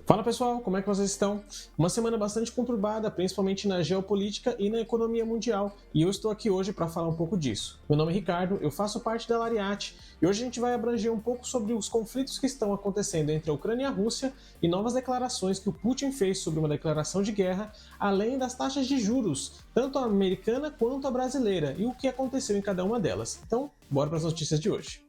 Fala pessoal, como é que vocês estão? Uma semana bastante conturbada, principalmente na geopolítica e na economia mundial, e eu estou aqui hoje para falar um pouco disso. Meu nome é Ricardo, eu faço parte da Lariat, e hoje a gente vai abranger um pouco sobre os conflitos que estão acontecendo entre a Ucrânia e a Rússia e novas declarações que o Putin fez sobre uma declaração de guerra, além das taxas de juros, tanto a americana quanto a brasileira, e o que aconteceu em cada uma delas. Então, bora para as notícias de hoje.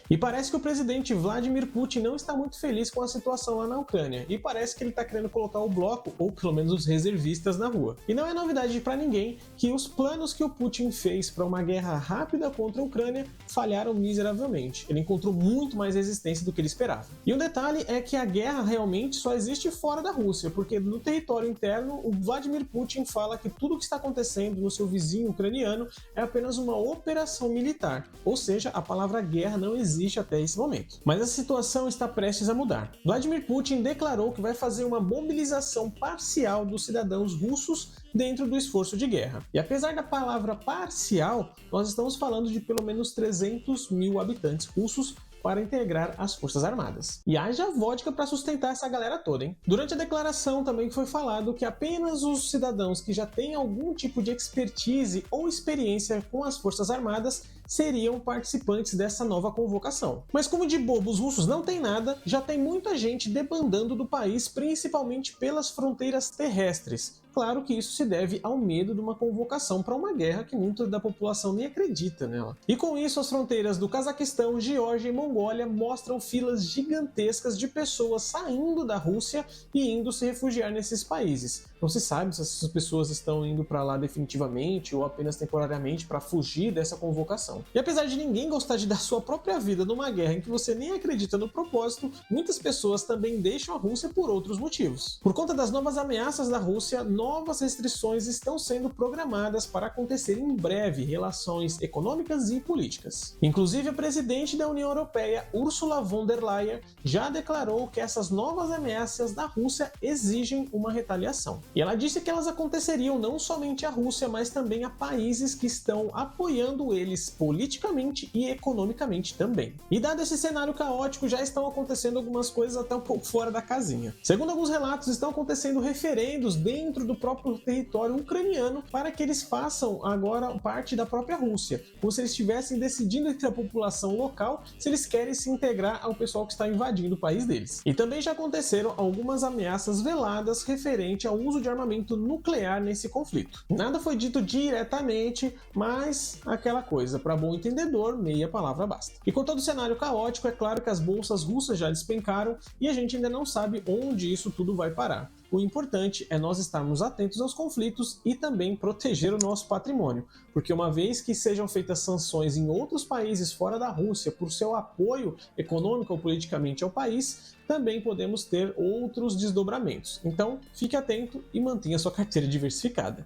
E parece que o presidente Vladimir Putin não está muito feliz com a situação lá na Ucrânia, e parece que ele está querendo colocar o bloco, ou pelo menos os reservistas, na rua. E não é novidade para ninguém que os planos que o Putin fez para uma guerra rápida contra a Ucrânia falharam miseravelmente. Ele encontrou muito mais resistência do que ele esperava. E um detalhe é que a guerra realmente só existe fora da Rússia, porque no território interno, o Vladimir Putin fala que tudo o que está acontecendo no seu vizinho ucraniano é apenas uma operação militar, ou seja, a palavra guerra não existe até esse momento. Mas a situação está prestes a mudar. Vladimir Putin declarou que vai fazer uma mobilização parcial dos cidadãos russos dentro do esforço de guerra. E apesar da palavra parcial, nós estamos falando de pelo menos 300 mil habitantes russos para integrar as Forças Armadas. E haja vodka para sustentar essa galera toda, hein? Durante a declaração também foi falado que apenas os cidadãos que já têm algum tipo de expertise ou experiência com as Forças Armadas seriam participantes dessa nova convocação. Mas como de bobo os russos não têm nada, já tem muita gente debandando do país, principalmente pelas fronteiras terrestres. Claro que isso se deve ao medo de uma convocação para uma guerra que muita da população nem acredita nela. E com isso, as fronteiras do Cazaquistão, Geórgia e Mongólia mostram filas gigantescas de pessoas saindo da Rússia e indo se refugiar nesses países. Não se sabe se essas pessoas estão indo para lá definitivamente ou apenas temporariamente para fugir dessa convocação. E apesar de ninguém gostar de dar sua própria vida numa guerra em que você nem acredita no propósito, muitas pessoas também deixam a Rússia por outros motivos. Por conta das novas ameaças da Rússia, novas restrições estão sendo programadas para acontecer em breve, relações econômicas e políticas. Inclusive, a presidente da União Europeia, Ursula von der Leyen, já declarou que essas novas ameaças da Rússia exigem uma retaliação. E ela disse que elas aconteceriam não somente à Rússia, mas também a países que estão apoiando eles politicamente e economicamente também. E dado esse cenário caótico, já estão acontecendo algumas coisas até um pouco fora da casinha. Segundo alguns relatos, estão acontecendo referendos dentro do próprio território ucraniano para que eles façam agora parte da própria Rússia, como se eles estivessem decidindo entre a população local se eles querem se integrar ao pessoal que está invadindo o país deles. E também já aconteceram algumas ameaças veladas referente ao uso de armamento nuclear nesse conflito. Nada foi dito diretamente, mas aquela coisa, para bom entendedor, meia palavra basta. E com todo o cenário caótico, é claro que as bolsas russas já despencaram e a gente ainda não sabe onde isso tudo vai parar. O importante é nós estarmos atentos aos conflitos e também proteger o nosso patrimônio, porque uma vez que sejam feitas sanções em outros países fora da Rússia por seu apoio econômico ou politicamente ao país, também podemos ter outros desdobramentos. Então, fique atento e mantenha sua carteira diversificada.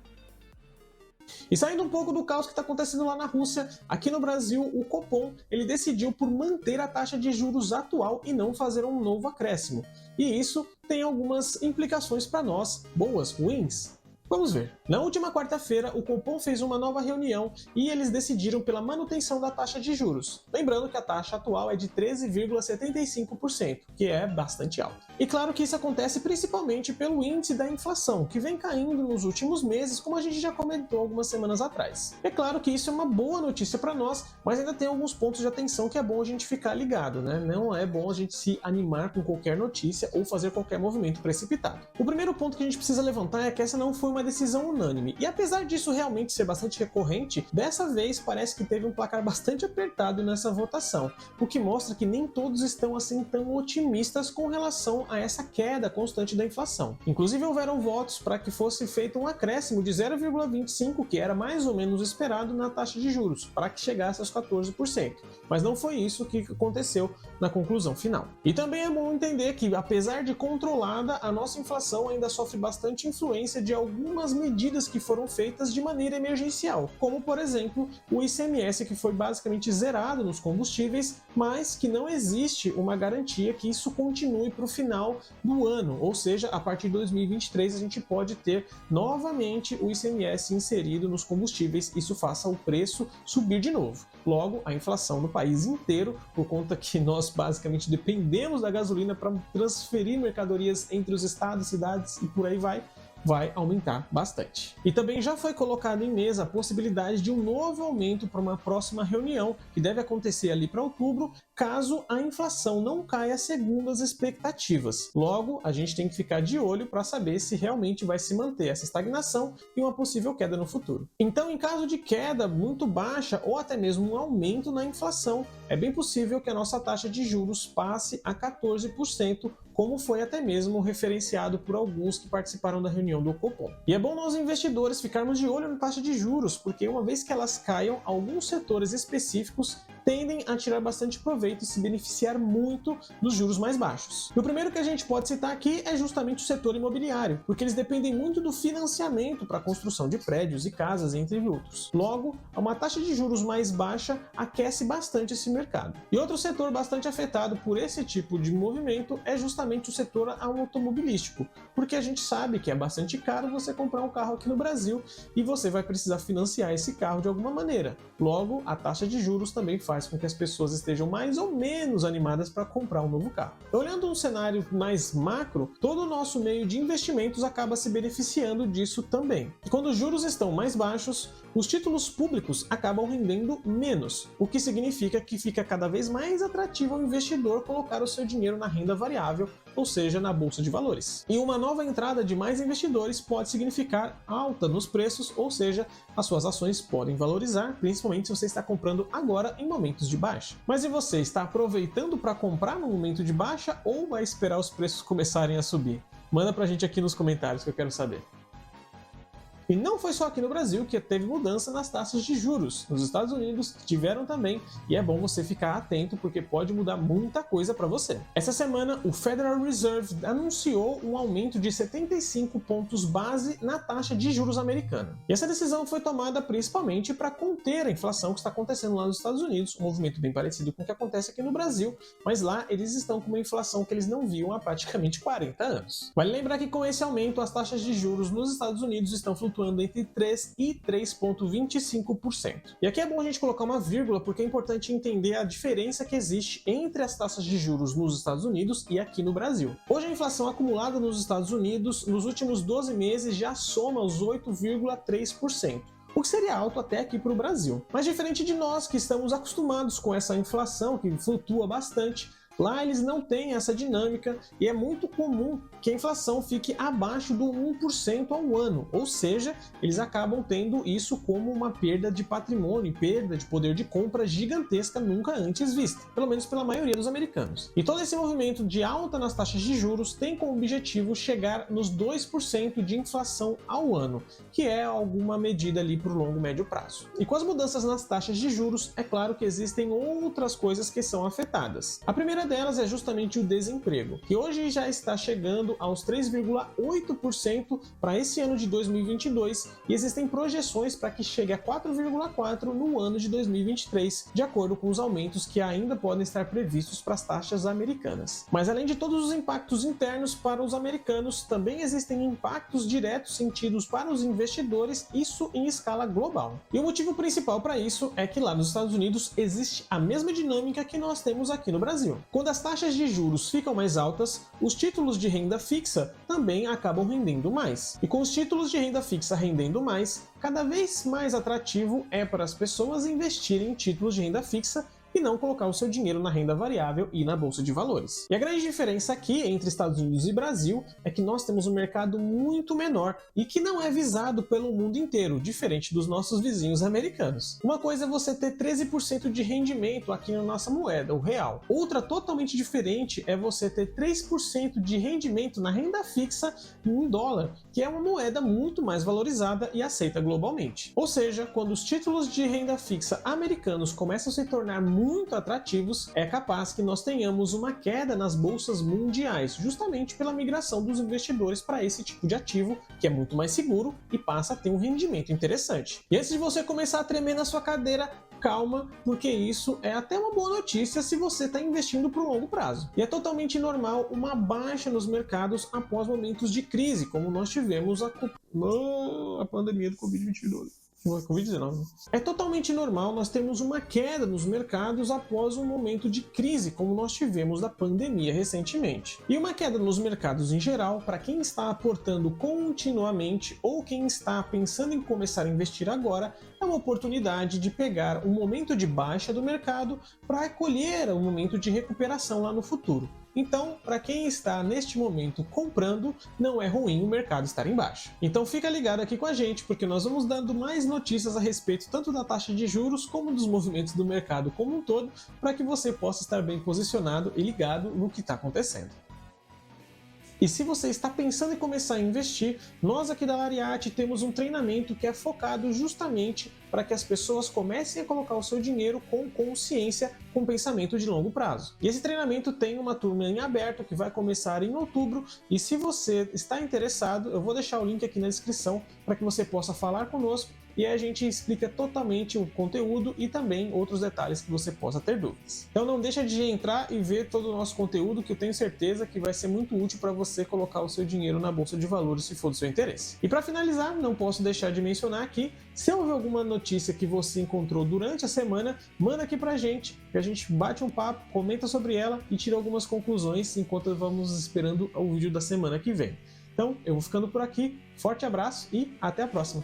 E saindo um pouco do caos que está acontecendo lá na Rússia, aqui no Brasil, o Copom ele decidiu por manter a taxa de juros atual e não fazer um novo acréscimo. E isso tem algumas implicações para nós, boas, ruins. Vamos ver. Na última quarta-feira, o Copom fez uma nova reunião e eles decidiram pela manutenção da taxa de juros. Lembrando que a taxa atual é de 13,75%, que é bastante alta. E claro que isso acontece principalmente pelo índice da inflação, que vem caindo nos últimos meses, como a gente já comentou algumas semanas atrás. É claro que isso é uma boa notícia para nós, mas ainda tem alguns pontos de atenção que é bom a gente ficar ligado, né? Não é bom a gente se animar com qualquer notícia ou fazer qualquer movimento precipitado. O primeiro ponto que a gente precisa levantar é que essa não foi uma decisão unânime. E apesar disso realmente ser bastante recorrente, dessa vez parece que teve um placar bastante apertado nessa votação, o que mostra que nem todos estão assim tão otimistas com relação a essa queda constante da inflação. Inclusive houveram votos para que fosse feito um acréscimo de 0,25, que era mais ou menos esperado na taxa de juros, para que chegasse aos 14%. Mas não foi isso que aconteceu na conclusão final. E também é bom entender que, apesar de controlada, a nossa inflação ainda sofre bastante influência de algumas medidas que foram feitas de maneira emergencial, como por exemplo o ICMS, que foi basicamente zerado nos combustíveis, mas que não existe uma garantia que isso continue para o final do ano, ou seja, a partir de 2023 a gente pode ter novamente o ICMS inserido nos combustíveis, isso faça o preço subir de novo. Logo, a inflação no país inteiro, por conta que nós basicamente dependemos da gasolina para transferir mercadorias entre os estados, cidades e por aí vai aumentar bastante. E também já foi colocado em mesa a possibilidade de um novo aumento para uma próxima reunião, que deve acontecer ali para outubro, caso a inflação não caia segundo as expectativas. Logo, a gente tem que ficar de olho para saber se realmente vai se manter essa estagnação e uma possível queda no futuro. Então, em caso de queda muito baixa ou até mesmo um aumento na inflação, é bem possível que a nossa taxa de juros passe a 14%, como foi até mesmo referenciado por alguns que participaram da reunião do Copom. E é bom nós investidores ficarmos de olho na taxa de juros, porque uma vez que elas caiam, alguns setores específicos tendem a tirar bastante proveito e se beneficiar muito dos juros mais baixos. E o primeiro que a gente pode citar aqui é justamente o setor imobiliário, porque eles dependem muito do financiamento para a construção de prédios e casas, entre outros. Logo, uma taxa de juros mais baixa aquece bastante esse mercado. E outro setor bastante afetado por esse tipo de movimento é justamente o setor automobilístico, porque a gente sabe que é bastante caro você comprar um carro aqui no Brasil e você vai precisar financiar esse carro de alguma maneira. Logo, a taxa de juros também faz com que as pessoas estejam mais ou menos animadas para comprar um novo carro. Olhando um cenário mais macro, todo o nosso meio de investimentos acaba se beneficiando disso também. E quando os juros estão mais baixos, os títulos públicos acabam rendendo menos, o que significa que fica cada vez mais atrativo ao investidor colocar o seu dinheiro na renda variável, ou seja, na bolsa de valores. E uma nova entrada de mais investidores pode significar alta nos preços, ou seja, as suas ações podem valorizar, principalmente se você está comprando agora em momentos de baixa. Mas e você, está aproveitando para comprar no momento de baixa ou vai esperar os preços começarem a subir? Manda pra gente aqui nos comentários que eu quero saber. E não foi só aqui no Brasil que teve mudança nas taxas de juros. Nos Estados Unidos tiveram também, e é bom você ficar atento porque pode mudar muita coisa para você. Essa semana, o Federal Reserve anunciou um aumento de 75 pontos base na taxa de juros americana. E essa decisão foi tomada principalmente para conter a inflação que está acontecendo lá nos Estados Unidos, um movimento bem parecido com o que acontece aqui no Brasil, mas lá eles estão com uma inflação que eles não viam há praticamente 40 anos. Vale lembrar que com esse aumento, as taxas de juros nos Estados Unidos estão flutuando entre 3% e 3,25%. E aqui é bom a gente colocar uma vírgula, porque é importante entender a diferença que existe entre as taxas de juros nos Estados Unidos e aqui no Brasil. Hoje a inflação acumulada nos Estados Unidos nos últimos 12 meses já soma os 8,3%. O que seria alto até aqui para o Brasil. Mas diferente de nós, que estamos acostumados com essa inflação, que flutua bastante, lá eles não têm essa dinâmica e é muito comum que a inflação fique abaixo do 1% ao ano, ou seja, eles acabam tendo isso como uma perda de patrimônio, perda de poder de compra gigantesca nunca antes vista, pelo menos pela maioria dos americanos. E todo esse movimento de alta nas taxas de juros tem como objetivo chegar nos 2% de inflação ao ano, que é alguma medida ali para o longo e médio prazo. E com as mudanças nas taxas de juros, é claro que existem outras coisas que são afetadas. A primeira delas é justamente o desemprego, que hoje já está chegando aos 3,8% para esse ano de 2022 e existem projeções para que chegue a 4,4% no ano de 2023, de acordo com os aumentos que ainda podem estar previstos para as taxas americanas. Mas além de todos os impactos internos para os americanos, também existem impactos diretos sentidos para os investidores, isso em escala global. E o motivo principal para isso é que lá nos Estados Unidos existe a mesma dinâmica que nós temos aqui no Brasil. Quando as taxas de juros ficam mais altas, os títulos de renda fixa também acabam rendendo mais. E com os títulos de renda fixa rendendo mais, cada vez mais atrativo é para as pessoas investirem em títulos de renda fixa e não colocar o seu dinheiro na renda variável e na bolsa de valores. E a grande diferença aqui entre Estados Unidos e Brasil é que nós temos um mercado muito menor e que não é visado pelo mundo inteiro, diferente dos nossos vizinhos americanos. Uma coisa é você ter 13% de rendimento aqui na nossa moeda, o real. Outra totalmente diferente é você ter 3% de rendimento na renda fixa em dólar, que é uma moeda muito mais valorizada e aceita globalmente. Ou seja, quando os títulos de renda fixa americanos começam a se tornar muito atrativos, é capaz que nós tenhamos uma queda nas bolsas mundiais, justamente pela migração dos investidores para esse tipo de ativo, que é muito mais seguro e passa a ter um rendimento interessante. E antes de você começar a tremer na sua cadeira, calma, porque isso é até uma boa notícia se você está investindo para o longo prazo. E é totalmente normal uma baixa nos mercados após momentos de crise, como nós tivemos a pandemia do Covid-19. Covid-19. É totalmente normal nós termos uma queda nos mercados após um momento de crise, como nós tivemos da pandemia recentemente. E uma queda nos mercados em geral, para quem está aportando continuamente ou quem está pensando em começar a investir agora, é uma oportunidade de pegar um momento de baixa do mercado para colher um momento de recuperação lá no futuro. Então, para quem está neste momento comprando, não é ruim o mercado estar em baixa. Então fica ligado aqui com a gente, porque nós vamos dando mais notícias a respeito tanto da taxa de juros como dos movimentos do mercado como um todo, para que você possa estar bem posicionado e ligado no que está acontecendo. E se você está pensando em começar a investir, nós aqui da Lariate temos um treinamento que é focado justamente para que as pessoas comecem a colocar o seu dinheiro com consciência, com pensamento de longo prazo. E esse treinamento tem uma turma em aberto que vai começar em outubro, e se você está interessado, eu vou deixar o link aqui na descrição para que você possa falar conosco e a gente explica totalmente o conteúdo e também outros detalhes que você possa ter dúvidas. Então não deixa de entrar e ver todo o nosso conteúdo, que eu tenho certeza que vai ser muito útil para você colocar o seu dinheiro na bolsa de valores se for do seu interesse. E para finalizar, não posso deixar de mencionar aqui, se houver alguma notícia que você encontrou durante a semana, manda aqui pra gente, que a gente bate um papo, comenta sobre ela e tira algumas conclusões enquanto vamos esperando o vídeo da semana que vem. Então, eu vou ficando por aqui, forte abraço e até a próxima!